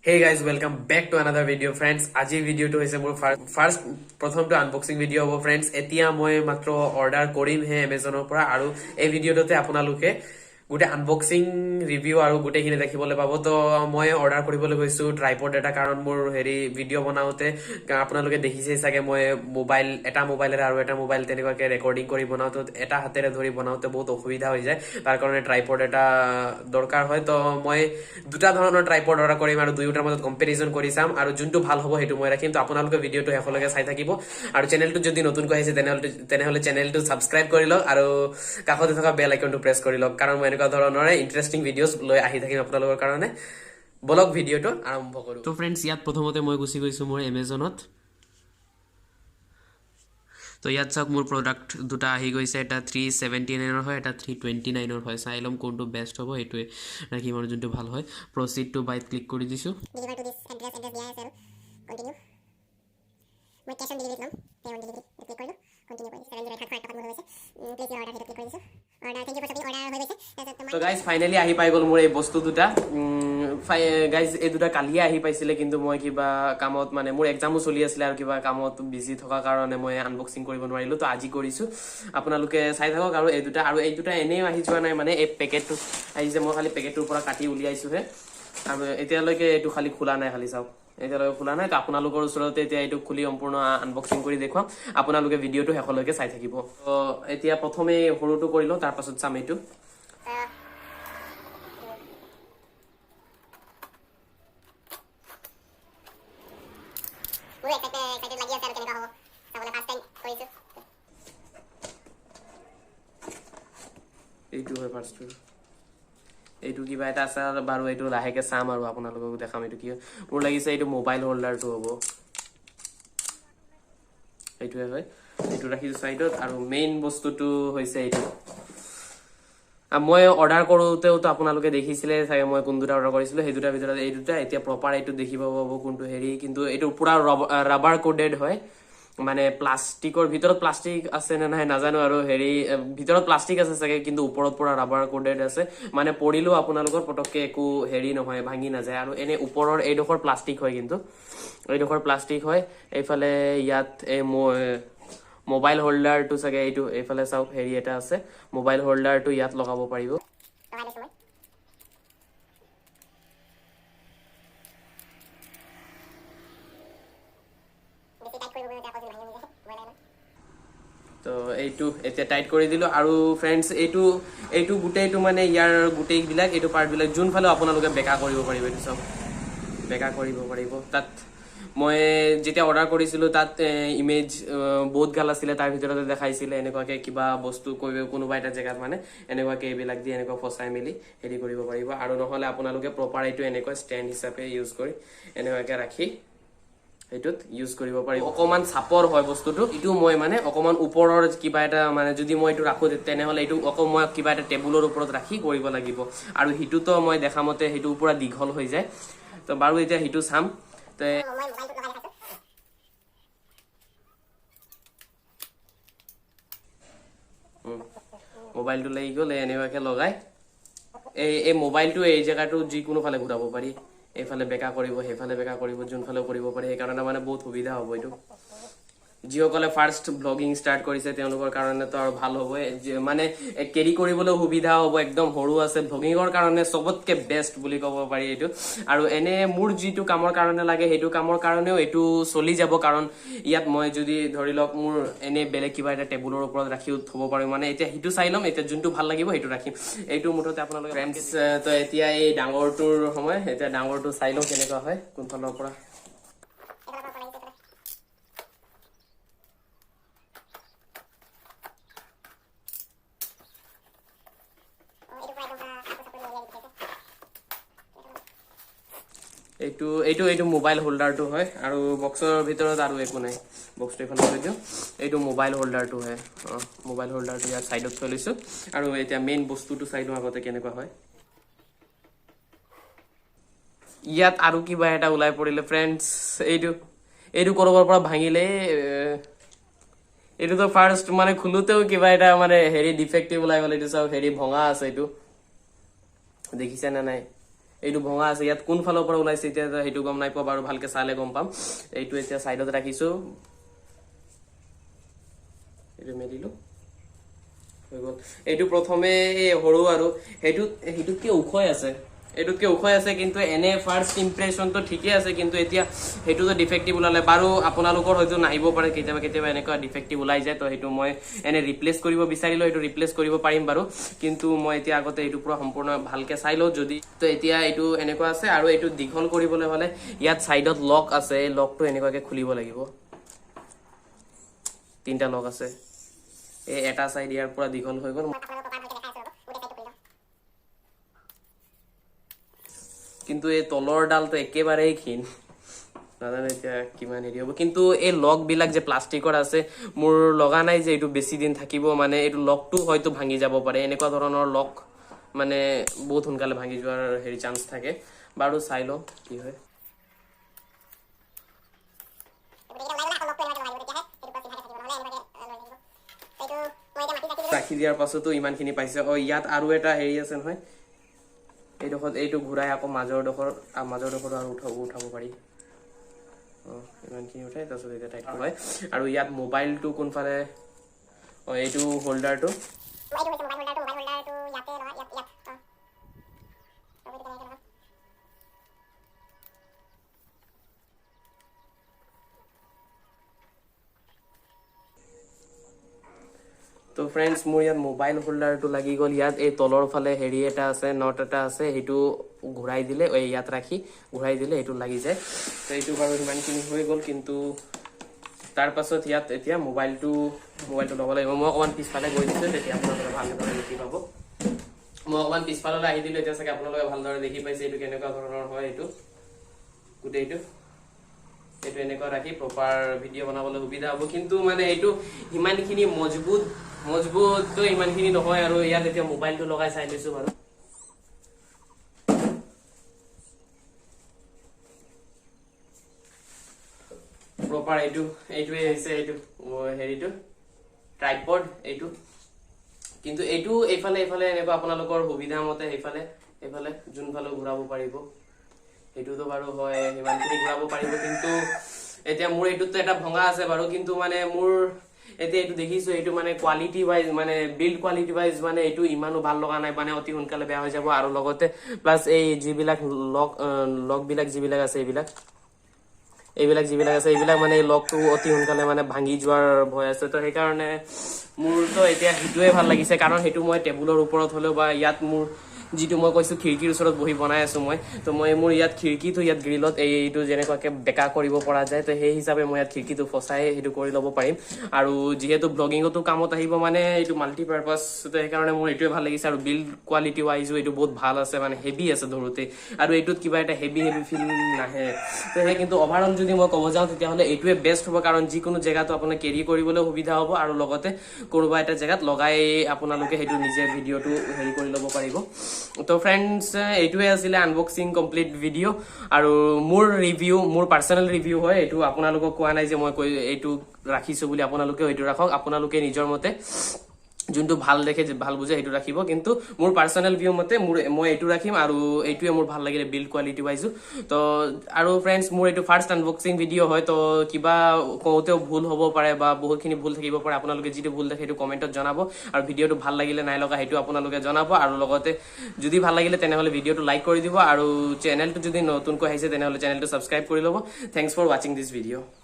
Hey guys, welcome back to another video friends. আজি ভিডিওটো হৈছে মোৰ ফাৰ্স্ট প্ৰথমটো আনবক্সিং ভিডিও হ'ব friends. এতিয়া মই মাত্ৰ অৰ্ডাৰ কৰিম হে Amazonৰ পৰা আৰু এই ভিডিওটোতে আপোনালোকে গুটে আনবক্সিং ৰিভিউ আৰু গুটেখিনি দেখিবলৈ পাব তো মই অৰ্ডাৰ কৰিবলৈ গৈছো ট্ৰাইপড এটা কাৰণ মোৰ হেৰি ভিডিও বনাওতে আপোনালোকে দেখিছে চাগে মই এটা মোবাইলেৰে আৰু এটা মোবাইল তেনেকুৱাকে ৰেকৰ্ডিং কৰি বনাওতে এটা হাতেৰে ধৰি বনাওতে বহুত অসুবিধা হৈ যায় তাৰ কাৰণে ট্ৰাইপড এটা দৰকাৰ হয় তো মই দুটা ধৰণৰ ট্ৰাইপড অৰ্ডাৰ কৰিম আৰু দুয়োটাৰ মাজত কম্পেৰিজন কৰি চাম আৰু যোনটো ভাল হ'ব সেইটো মই ৰাখিম তো আপোনালোকে ভিডিওটো শেষলৈকে চাই থাকিব আৰু চেনেলটো যদি নতুনকৈ আহিছে তেনেহলে চেনেলটো সাবস্ক্ৰাইব কৰি লওক আৰু কাষতে থকা বেল আইকনটো প্ৰেছ কৰি লওক কাৰণ মই এনেকুৱা ধৰণৰ ইন্টাৰেষ্টিং ভিডিওজ লৈ আহি থাকিম আপোনালোকৰ কাৰণে বলক ভিডিওটো আৰম্ভ কৰো তো ফ্ৰেণ্ডছ ইয়াত প্ৰথমতে মই গুছি গৈছো মোৰ Amazonত তো ইয়াত চাওক মোৰ প্ৰডাক্ট দুটা আহি গৈছে এটা 379 ৰ হয় এটা 329 ৰ হয় চাই লম কোনটো বেষ্ট হ'ব এটোৱে ৰাখিম আৰু যোনটো ভাল হয় প্ৰসিড টু বাইট ক্লিক কৰি দিছো ডেলিভাৰ টু দিস এড্ৰেছ দিয়া আছে আৰু কন্টিনিউ মই ক্যাশ অন ডেলিভাৰি নাম পে অন ডেলিভাৰি ক্লিক কৰিলো কন্টিনিউ কৰি 708 টাকা মোৰ হৈছে প্লিজ ইওৰ অৰ্ডাৰ ক্লিক কৰি দিছো order thank you for order হৈ গৈছে তো গাইস ফাইনালি আহি পাই গল মোৰ এই বস্তু দুটা গাইস এই দুটা কালিয়ে আহি পাইছিলে কিন্তু মই কিবা কামত মানে মোৰ এক্সামও চলি আছিল আৰু কিবা কামত বিজি থকা কাৰণে মই আনবক্সিং কৰিব নোৱাৰিলো তো আজি কৰিছো আপোনালোকে চাই থাকক আৰু এই দুটা এনেও আহি যোৱা নাই মানে এই পেকেটটো আহিছে মই খালি পেকেটটোৰ পৰা কাটি উলিয়াইছো হে আৰু এতিয়ালৈকে এইটো খালি খোলা নাই খালি চাওক এতিয়ালৈকে খোলা নাই তো আপোনালোকৰ ওচৰতে এতিয়া এইটো খুলি সম্পূৰ্ণ আনবক্সিং কৰি দেখুৱাম আপোনালোকে ভিডিওটো শেষলৈকে চাই থাকিব তো এতিয়া প্ৰথমে সৰুটো কৰিলো তাৰ পাছত চাম এইটো মই এক্সাইটেড লাগি আছে আৰু কেনেকুৱা হ'ব চাবলৈ ফাৰ্স্ট টাইম কৰিছো এইটো হয় ফাৰ্স্টটো এইটো কিবা এটা আছে বাৰু এইটো লাহেকে চাম আৰু আপোনালোকক দেখাম এইটো কি মোৰ লাগিছে এইটো মোবাইল হোল্ডাৰটো হ'ব এইটোৱে হয় এইটো ৰাখিছো সাইডত আৰু মেইন বস্তুটো হৈছে এইটো মই অৰ্ডাৰ কৰোতেও তো আপোনালোকে দেখিছিলে চাগে মই কোন দুটা অৰ্ডাৰ কৰিছিলো সেই দুটাৰ ভিতৰত এই দুটা এতিয়া প্ৰপাৰ এইটো দেখিব পাব কোনটো হেৰি কিন্তু এইটো পুৰা ৰাবাৰ কোডেড হয় মানে প্লাষ্টিকৰ ভিতৰত প্লাষ্টিক আছে নে নাই নাজানো আৰু হেৰি ভিতৰত প্লাষ্টিক আছে চাগে কিন্তু ওপৰত পুৰা ৰাবাৰ কোডেড আছে মানে পৰিলেও আপোনালোকৰ পটককে একো হেৰি নহয় ভাঙি নাযায় আৰু এনে ওপৰৰ এইডোখৰ প্লাষ্টিক হয় কিন্তু এইডোখৰ প্লাষ্টিক হয় এইফালে ইয়াত এই মোবাইল হোল্ডাৰটো চাগে এইটো এইফালে চাওক হেৰি এটা আছে মোবাইল হোল্ডাৰটো ইয়াত লগাব পাৰিব তো এইটো এতিয়া টাইট কৰি দিলো আৰু ফ্ৰেণ্ডছ এইটো গুটেইটো মানে ইয়াৰ গুটেইবিলাক এইটো পাৰ্টবিলাক যোনফালে আপোনালোকে বেকা কৰিব পাৰিব এইটো চব বেকা কৰিব পাৰিব তাত মই যেতিয়া অৰ্ডাৰ কৰিছিলো তাত ইমেজ বহুত গাল আছিলে তাৰ ভিতৰতে দেখাইছিলে এনেকুৱাকে কিবা বস্তু কোনোবা এটা জেগাত মানে এনেকুৱাকে এইবিলাক দি এনেকুৱা ফচাই মেলি হেৰি কৰিব পাৰিব আৰু নহলে আপোনালোকে প্ৰপাৰ এইটো এনেকুৱা ষ্টেণ্ড হিচাপে ইউজ কৰি এনেকুৱাকে ৰাখি এইটোত ইউজ কৰিব পাৰিব অকমান চাপৰ হয় বস্তুটো ইটো মই মানে অকমান ওপৰৰ কিবা এটা মানে যদি মই এইটো ৰাখো তেনেহলে এইটো মই কিবা এটা টেবুলৰ ওপৰত ৰাখি কৰিব লাগিব আৰু হিটোতো মই দেখামতে হিটো পুৰা দীঘল হৈ যায় তো বাৰু এতিয়া হিটো চাম তে মোবাইলটো লাগি গ'ল এনেকুৱাকে লগাই এই মোবাইলটো এই জেগাটো যিকোনো ফালে ঘূৰাব পাৰি এইফালে বেকা কৰিব সেইফালে বেকা কৰিব যোনফালে কৰিব পাৰি সেইকাৰণে মানে বহুত সুবিধা হ'ব এইটো যিসকলে ফাৰ্স্ট ব্লগিং ষ্টাৰ্ট কৰিছে তেওঁলোকৰ কাৰণে তো আৰু ভাল হ'ব মানে কেৰি কৰিবলৈ সুবিধা হ'ব একদম সৰু আছে ব্লগিঙৰ কাৰণে সবতকে বেষ্ট বুলি ক'ব পাৰি এইটো আৰু এনে মোৰ যিটো কামৰ কাৰণে লাগে সেইটো কামৰ কাৰণেও এইটো চলি যাব কাৰণ ইয়াত মই যদি ধৰি লওক মোৰ এনে বেলেগ কিবা এটা টেবুলৰ ওপৰত ৰাখি থব পাৰিম মানে এতিয়া হিটো চাই লম এতিয়া যোনটো ভাল লাগিব সেইটো ৰাখিম এইটো মুঠতে আপোনালোকে ফ্ৰেণ্ডছ তো এতিয়া এই ডাঙৰটোৰ সময় এতিয়া ডাঙৰটো চাই লওঁ কেনেকুৱা হয় কোনফালৰ পৰা এইটো মোবাইল হোল্ডাৰটো হয় আৰু বক্সৰ ভিতৰত আৰু একো নাই বক্সটো এখন থৈ দিওঁ এইটো মোবাইল হোল্ডাৰটো হয় মোবাইল হোল্ডাৰটো ইয়াৰ সাইডত থৈ লৈছো আৰু এতিয়া মেইন বস্তুটো চাই লওঁ আগতে কেনেকুৱা হয় ইয়াত আৰু কিবা এটা ওলাই পৰিলে ফ্ৰেণ্ডছ এইটো কৰবাৰ পৰা ভাঙিলে এইটো তো ফাৰ্স্ট মানে খুলোতেও কিবা এটা মানে হেৰি ডিফেক্টিভ ওলাই গ'ল এইটো চাওক হেৰি ভঙা আছে এইটো দেখিছে না নাই এইটো ভঙা আছে ইয়াত কোন ফালৰ পৰা ওলাইছে এতিয়া সেইটো গম নাই পোৱা বাৰু ভালকে চালে গম পাম এইটো এতিয়া সাইডত ৰাখিছো এইটো মেলিলো হৈ গল এইটো প্ৰথমে হৰু আৰু হেইটোতকে উখয় আছে এটুতকে উখয় আছে কিন্তু এনে ফাৰ্স্ট ইমপ্ৰেশন তো ঠিকই আছে কিন্তু এতিয়া হেতু তো ডিফেক্টিভ ওলালে বাৰু আপোনালোকৰ হয়তো নাহিব পাৰে কেতিয়াবা এনেকুৱা ডিফেক্টিভ ওলাই যায় তো হেতু মই এনে ৰিপ্লেস কৰিব বিচাৰিলো এটো ৰিপ্লেস কৰিব পাৰিম বাৰু কিন্তু মই এতিয়া আগতে এটো পুৰা সম্পূৰ্ণ ভালকে চাই লও যদি তো এতিয়া এটো এনেকুৱা আছে আৰু এটো দীঘল কৰিবলৈ হলে ইয়াত সাইডত লক আছে এই লকটো এনেকুৱাকে খুলিব লাগিব তিনটা লক আছে এই এটা সাইড ইয়াৰ পুৰা দীঘল হৈ গল কিন্তু এই তলৰ ডালটো একেবাৰেই ক্ষীণ নাজানো এতিয়া কিমান হেৰি হ'ব কিন্তু এই লক বিলাক যে প্লাষ্টিকৰ আছে মোৰ লগা নাই যে এইটো বেছি দিন থাকিব মানে এইটো লকটো হয়তো ভাঙি যাব পাৰে এনেকুৱা ধৰণৰ লক মানে বহুত সোনকালে ভাঙি যোৱাৰ হেৰি চান্স থাকে বাৰু চাই লও কি হয় ৰাখি দিয়াৰ পাছতো ইমানখিনি পাইছে ইয়াত আৰু এটা হেৰি আছে নহয় এইটো ঘুৰাই আকৌ মাজৰ ডখৰ আৰু উঠাব পাৰি ইমানখিনি উঠাই তাৰপিছত এতিয়া টাইট হয় আৰু ইয়াত মোবাইলটো কোনফালে এইটো হোল্ডাৰটো তো फ्रेंड्स মোৰ ইয়াত মোবাইল হোল্ডাৰটো লাগি গল ইয়াত এই তলৰ ফালে হেৰি এটা আছে নট এটা আছে হেতু ঘুৰাই দিলে এই ইয়াত ৰাখি ঘুৰাই দিলে এটো লাগি যায় তো এইটো বাৰু ইমানখিনি হৈ গল কিন্তু তাৰ পাছত ইয়াত এতিয়া মোবাইলটো লব লাগিব মই অকমান পিছফালে গৈ দিছো তেতিয়া আপোনালোকে ভালদৰে দেখি পাব মই অকমান পিছফালে আহি দিলে এতিয়া চাগে আপোনালোকে ভালদৰে দেখি পাইছে এইটো কেনেকুৱা ধৰণৰ হয় এইটো গুটেইটো এইটো এনেকুৱা ৰাখি প্ৰপাৰ ভিডিও বনাবলৈ সুবিধা হ'ব কিন্তু মানে এইটো ইমানখিনি মজবুত তো ইমানখিনি নহয় আৰু ইয়াত এতিয়া মোবাইলটো লগাই চাই লৈছো বাৰু প্ৰপাৰ এইটোৱে হৈছে এইটো হেৰিটো ট্ৰাইপড এইটো কিন্তু এইটো এইফালে এনেকুৱা আপোনালোকৰ সুবিধা মতে এইফালে যোনফালে ঘূৰাব পাৰিব এইটোতো বাৰু হয় ইমানখিনি ঘূৰাব পাৰিব কিন্তু এতিয়া মোৰ এইটোতো এটা ভঙা আছে বাৰু কিন্তু মানে মোৰ এতিয়া এইটো দেখিছো এইটো মানে কোৱালিটি ৱাইজ মানে বিল্ড কোৱালিটি ৱাইজ মানে এইটো ইমানো ভাল লগা নাই মানে অতি সোনকালে বেয়া হৈ যাব আৰু লগতে প্লাস এই যিবিলাক লক বিলাক যিবিলাক আছে এইবিলাক মানে লকটো অতি সোনকালে মানে ভাঙি যোৱাৰ ভয় আছে তো সেই কাৰণে মোৰতো এতিয়া হিটোৱে ভাল লাগিছে কাৰণ হেতু মই টেবুলৰ ওপৰত হলেও বা ইয়াত মোৰ जितु मैं कैसे खिड़कीर ओसरत बहि बनाई आसो तो मैं मोर यात खिड़की तो यात ग्रिलत एइटु जेनेकुवाके बेका करिब परा जाय तो हेइ हिसाबे मैं यात खिड़कीटु फसाई हेतु करि लब पारिम आरु जेहेतु ब्लगिंगतो कामत आहिब माने एटु माल्टिपार्पास तो हे कारणे मोर एटुवे भाल लागिसे आरु बिल्ड क्वालिटी वाइज एटु बहुत भाल आसे माने हेवी आसे धरुते आरु एटुत किबा एटा हेवी फील नाहे तो हे किन्तु ओभारऑल जदि मैं कब जाऊ तेतिया हले एटुवे बेस्ट होबो कारण जिकोनो जगातो आपन केरि करिबले सुविधा होबो आरु लगते कोनोबा एटा जगात लगाय आपनालोके हेतु निजे भिडिओटु हेरि करि लब पारिबो तो फ्रेंड्स एटुवे आसिले अनबॉक्सिंग कंप्लीट वीडियो आरो मोर रिव्यू मोर पर्सनल रिव्यू হয় এটু আপোনালোকক কোৱা নাই যে মই এটু ৰাখিছো বুলি আপোনালোকে এটু ৰাখক আপোনালোকে নিজৰ মতে যোনটো ভাল দেখে যে ভাল বুঝে এটু ৰাখিব কিন্তু মোৰ পাৰ্সোনাল ভিউ মতে মই এটু ৰাখিম আৰু এটুৱে মোৰ ভাল লাগিলে বিল্ড কোৱালিটি ওয়াইজ তো আৰু फ्रेंड्स মোৰ এটু ফাৰ্স্ট আনবক্সিং ভিডিও হয় তো কিবা কওতেও ভুল হ'ব পাৰে বা বহুতখিনি ভুল থাকিব পাৰে আপোনালোকে যেটো ভুল দেখে এটু কমেন্টত জনাব আৰু ভিডিওটো ভাল লাগিলে নাই লগা হেতু আপোনালোকে জনাব আৰু লগতে যদি ভাল লাগিলে তেনেহলে ভিডিওটো লাইক কৰি দিব আৰু চেনেলটো যদি নতুনকৈ আহিছে তেনেহলে চেনেলটো সাবস্ক্ৰাইব কৰি লব thanks for watching this video